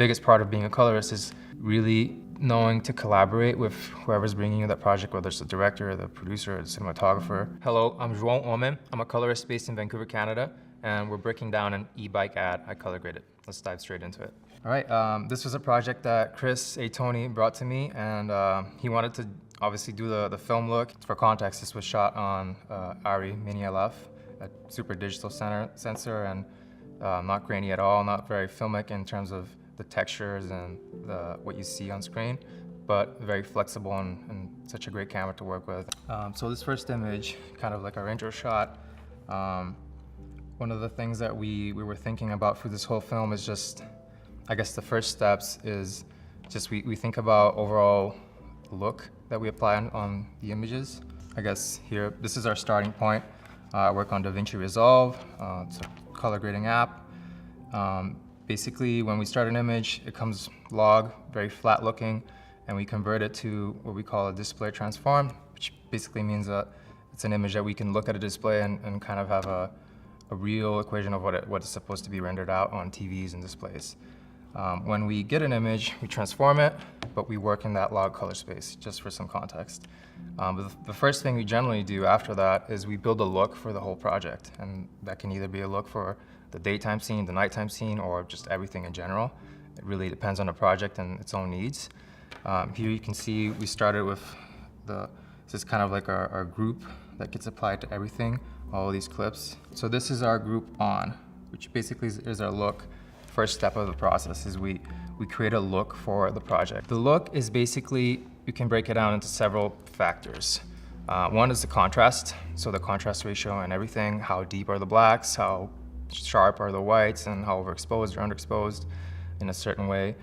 biggest part of being a colorist is really knowing to collaborate with whoever's bringing you that project, whether it's the director, or the producer, or the cinematographer. Hello, I'm João Omen. I'm a colorist based in Vancouver, Canada, and we're breaking down an e-bike ad I color graded. Let's dive straight into it. All right, this was a project that Chris A. Tony brought to me, and he wanted to obviously do the film look. For context, this was shot on ARRI Mini LF, a super digital sensor, and not grainy at all, not very filmic in terms of the textures and what you see on screen, but very flexible and such a great camera to work with. So this first image, kind of like our intro shot, one of the things that we were thinking about for this whole film is just, I guess the first steps is just we think about overall look that we apply on the images. I guess here, this is our starting point. I work on DaVinci Resolve, it's a color grading app. Basically, when we start an image, it comes log, very flat looking, and we convert it to what we call a display transform, which basically means that it's an image that we can look at a display and kind of have a real equation of what is supposed to be rendered out on TVs and displays. When we get an image, we transform it, but we work in that log color space, just for some context. But the first thing we generally do after that is we build a look for the whole project, and that can either be a look for the daytime scene, the nighttime scene, or just everything in general. It really depends on the project and its own needs. Here you can see we started with this is kind of like our group that gets applied to everything, all of these clips. So this is our group on, which basically is our look. First step of the process is we create a look for the project. The look is basically, you can break it down into several factors. One is the contrast, so the contrast ratio and everything, how deep are the blacks, how sharp are the whites, and how overexposed or underexposed in a certain way.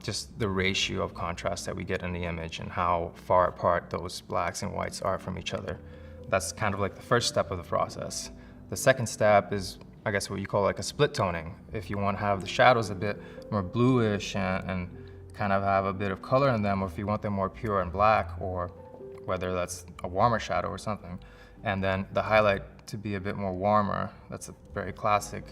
Just the ratio of contrast that we get in the image and how far apart those blacks and whites are from each other. That's kind of like the first step of the process. The second step is, I guess, what you call like a split toning. If you want to have the shadows a bit more bluish and kind of have a bit of color in them, or if you want them more pure and black, or whether that's a warmer shadow or something. And then the highlight to be a bit more warmer. That's a very classic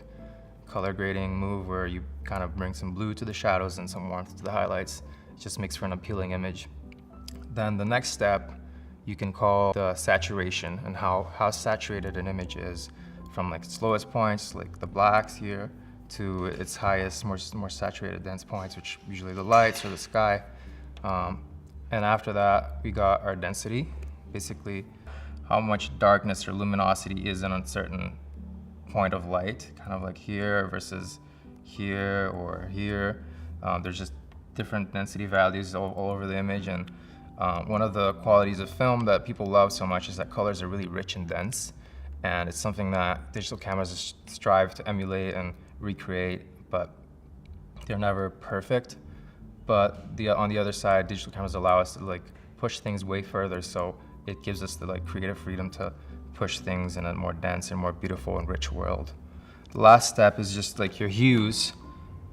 color grading move where you kind of bring some blue to the shadows and some warmth to the highlights. It just makes for an appealing image. Then the next step you can call the saturation, and how saturated an image is, from like its lowest points, like the blacks here, to its highest, more saturated dense points, which usually the lights or the sky. And after that, we got our density, basically how much darkness or luminosity is in a certain point of light, kind of like here versus here or here. There's just different density values all over the image. And one of the qualities of film that people love so much is that colors are really rich and dense. And it's something that digital cameras strive to emulate and recreate, but they're never perfect. But on the other side, digital cameras allow us to like push things way further, so it gives us the like creative freedom to push things in a more dense and more beautiful and rich world. The last step is just like your hues,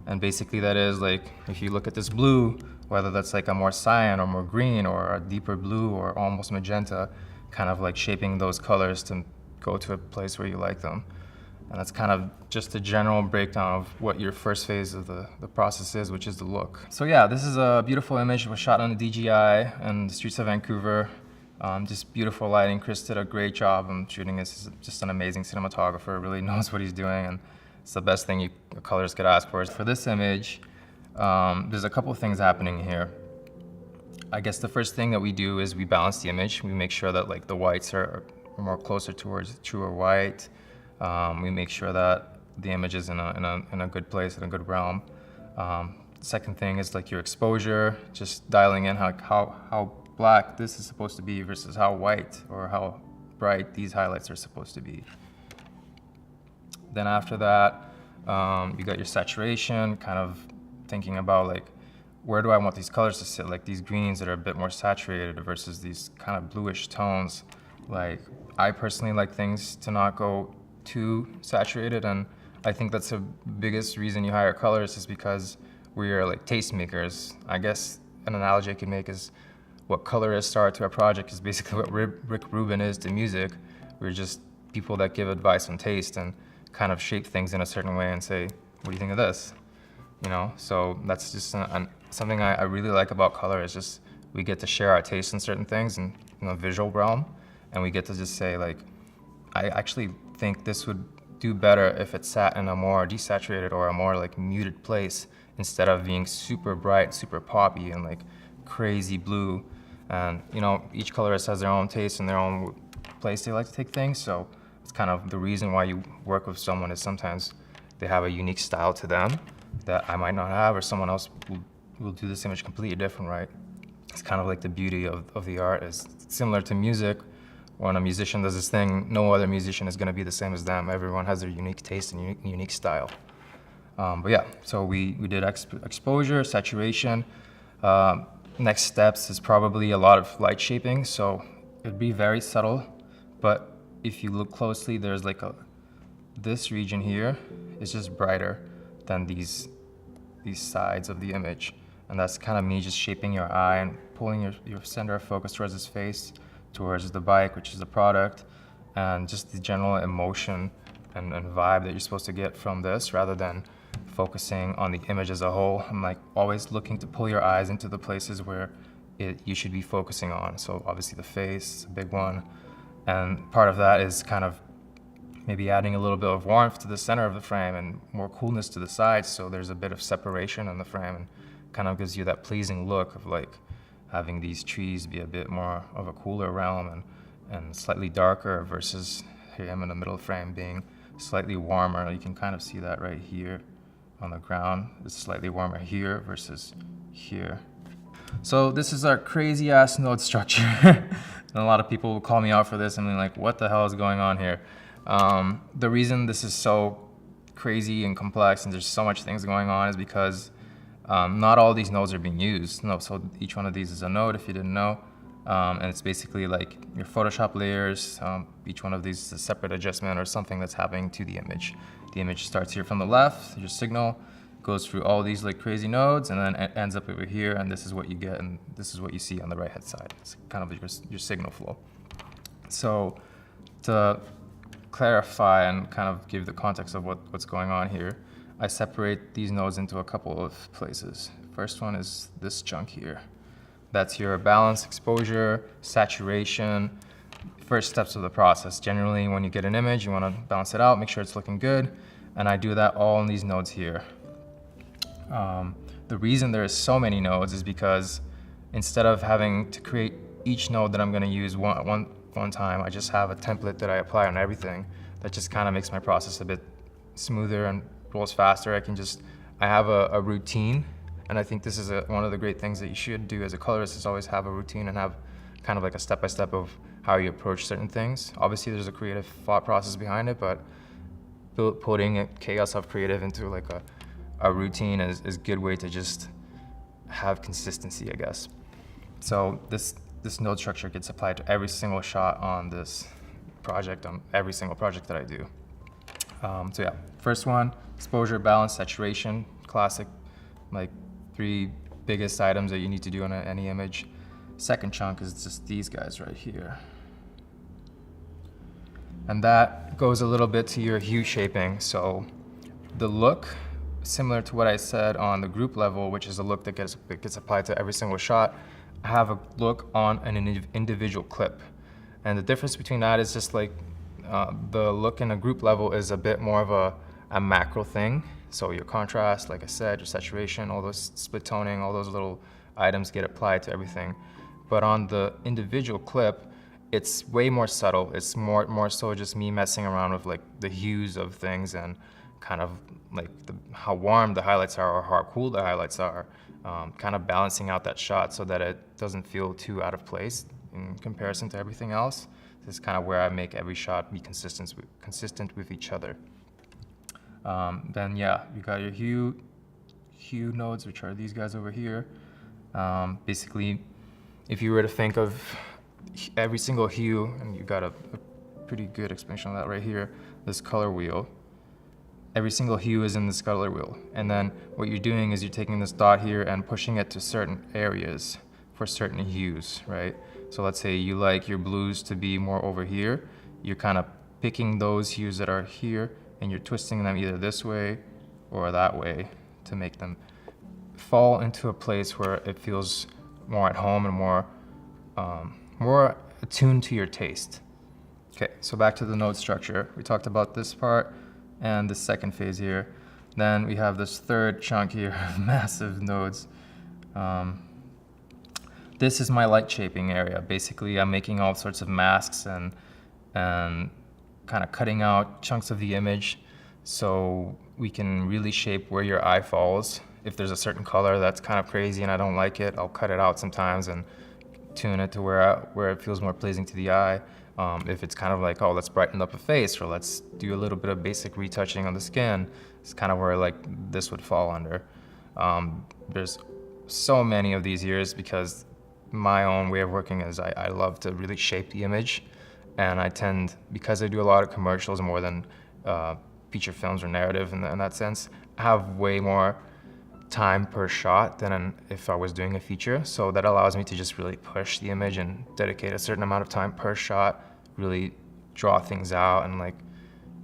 and basically that is like, if you look at this blue, whether that's like a more cyan or more green or a deeper blue or almost magenta, kind of like shaping those colors to go to a place where you like them. And that's kind of just a general breakdown of what your first phase of the process is, which is the look. So yeah, this is a beautiful image. It was shot on the DJI in the streets of Vancouver. Just beautiful lighting. Chris did a great job on shooting this. He's just an amazing cinematographer, really knows what he's doing, and it's the best thing a colorist could ask for. For this image, there's a couple of things happening here. I guess the first thing that we do is we balance the image. We make sure that like the whites are more closer towards truer white. We make sure that the image is in a good place, in a good realm. Second thing is like your exposure, just dialing in how black this is supposed to be versus how white or how bright these highlights are supposed to be. Then after that, you got your saturation, kind of thinking about like, where do I want these colors to sit? Like these greens that are a bit more saturated versus these kind of bluish tones. Like, I personally like things to not go too saturated, and I think that's the biggest reason you hire colorists, is because we are like tastemakers. I guess an analogy I could make is what colorists are to a project is basically what Rick Rubin is to music. We're just people that give advice on taste and kind of shape things in a certain way and say, what do you think of this? you know? So that's just something I really like about color is just we get to share our taste in certain things in the visual realm, and we get to just say like, I actually think this would do better if it sat in a more desaturated or a more like muted place instead of being super bright, super poppy and like crazy blue. And you know, each colorist has their own taste and their own place they like to take things. So it's kind of the reason why you work with someone is sometimes they have a unique style to them that I might not have, or someone else will do this image completely different, right? It's kind of like the beauty of the art is similar to music. When a musician does this thing, no other musician is going to be the same as them. Everyone has their unique taste and unique style. But yeah, so we did exposure, saturation. Next steps is probably a lot of light shaping. So it'd be very subtle, but if you look closely, there's like this region here is just brighter than these sides of the image. And that's kind of me just shaping your eye and pulling your center of focus towards his face, towards the bike, which is the product, and just the general emotion and vibe that you're supposed to get from this rather than focusing on the image as a whole. I'm like always looking to pull your eyes into the places where you should be focusing on. So obviously the face, a big one. And part of that is kind of maybe adding a little bit of warmth to the center of the frame and more coolness to the sides, so there's a bit of separation in the frame and kind of gives you that pleasing look of like having these trees be a bit more of a cooler realm and slightly darker versus him in the middle frame being slightly warmer. You can kind of see that right here on the ground. It's slightly warmer here versus here. So this is our crazy ass node structure. And a lot of people will call me out for this and be like, what the hell is going on here? The reason this is so crazy and complex and there's so much things going on is because not all these nodes are being used. No, so each one of these is a node if you didn't know. And it's basically like your Photoshop layers. Each one of these is a separate adjustment or something that's happening to the image. The image starts here from the left, your signal, goes through all these like crazy nodes and then it ends up over here, and this is what you get and this is what you see on the right hand side. It's kind of your signal flow. So to clarify and kind of give the context of what's going on here, I separate these nodes into a couple of places. First one is this chunk here. That's your balance, exposure, saturation, first steps of the process. Generally, when you get an image, you want to balance it out, make sure it's looking good, and I do that all in these nodes here. The reason there is so many nodes is because instead of having to create each node that I'm going to use one time, I just have a template that I apply on everything that just kind of makes my process a bit smoother and rolls faster. I have a routine, and I think this is one of the great things that you should do as a colorist is always have a routine and have kind of like a step-by-step of how you approach certain things. Obviously there's a creative thought process behind it, but putting chaos of creative into like a routine is a good way to just have consistency, I guess. So this node structure gets applied to every single shot on this project, on every single project that I do. So yeah, first one, exposure, balance, saturation, classic, like 3 biggest items that you need to do on any image. Second chunk is just these guys right here. And that goes a little bit to your hue shaping. So the look, similar to what I said on the group level, which is a look that gets applied to every single shot, I have a look on an individual clip. And the difference between that is just like the look in a group level is a bit more of a macro thing. So your contrast, like I said, your saturation, all those split toning, all those little items get applied to everything. But on the individual clip, it's way more subtle. It's more so just me messing around with like the hues of things and kind of like how warm the highlights are or how cool the highlights are, kind of balancing out that shot so that it doesn't feel too out of place in comparison to everything else. This is kind of where I make every shot be consistent with each other. Then yeah, you got your hue nodes, which are these guys over here. Basically, if you were to think of every single hue, and you got a pretty good explanation of that right here, this color wheel. Every single hue is in this color wheel. And then what you're doing is you're taking this dot here and pushing it to certain areas for certain hues, right? So let's say you like your blues to be more over here. You're kind of picking those hues that are here and you're twisting them either this way or that way to make them fall into a place where it feels more at home and more attuned to your taste. Okay, so back to the node structure. We talked about this part and the second phase here. Then we have this third chunk here of massive nodes. This is my light shaping area. Basically, I'm making all sorts of masks and kind of cutting out chunks of the image so we can really shape where your eye falls. If there's a certain color that's kind of crazy and I don't like it, I'll cut it out sometimes and tune it to where it feels more pleasing to the eye. If it's kind of like, oh, let's brighten up a face, or let's do a little bit of basic retouching on the skin, it's kind of where like this would fall under. There's so many of these years because my own way of working is I love to really shape the image, and I tend, because I do a lot of commercials more than feature films or narrative in that sense, I have way more time per shot than if I was doing a feature. So that allows me to just really push the image and dedicate a certain amount of time per shot, really draw things out and like,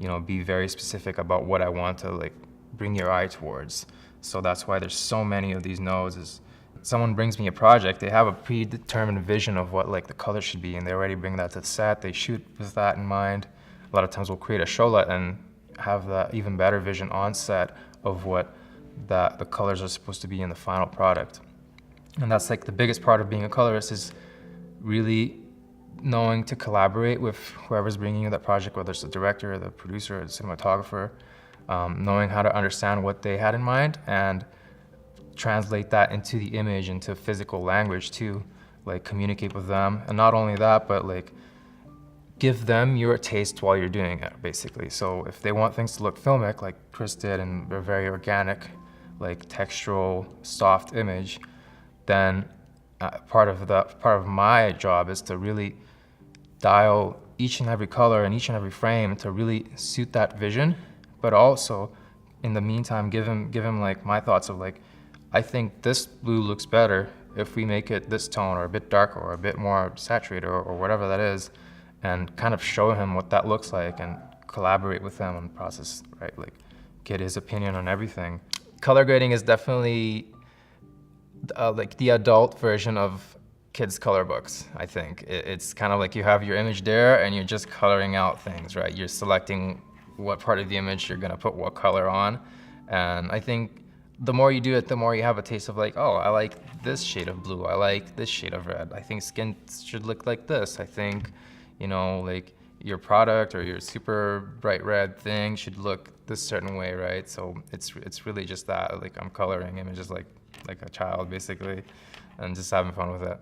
you know, be very specific about what I want to like bring your eye towards. So that's why there's so many of these nodes. Is someone brings me a project, they have a predetermined vision of what like the color should be, and they already bring that to the set. They shoot with that in mind. A lot of times we'll create a showlet and have that even better vision on set of what the colors are supposed to be in the final product. And that's like the biggest part of being a colorist, is really knowing to collaborate with whoever's bringing you that project, whether it's the director or the producer or the cinematographer, knowing how to understand what they had in mind and translate that into the image, into physical language too, like communicate with them. And not only that, but like give them your taste while you're doing it, basically. So if they want things to look filmic, like Chris did, and they're very organic, like textural, soft image, then part of my job is to really dial each and every color and each and every frame to really suit that vision, but also in the meantime give him like my thoughts of like, I think this blue looks better if we make it this tone or a bit darker or a bit more saturated or whatever that is, and kind of show him what that looks like and collaborate with him on the process, right? Like get his opinion on everything. Color grading is definitely like the adult version of kids' color books, I think. It's kind of like you have your image there and you're just coloring out things, right? You're selecting what part of the image you're gonna put what color on. And I think the more you do it, the more you have a taste of like, oh, I like this shade of blue, I like this shade of red. I think skin should look like this. I think, you know, like your product or your super bright red thing should look this certain way, right? So it's really just that, like I'm coloring images like a child basically, and just having fun with it.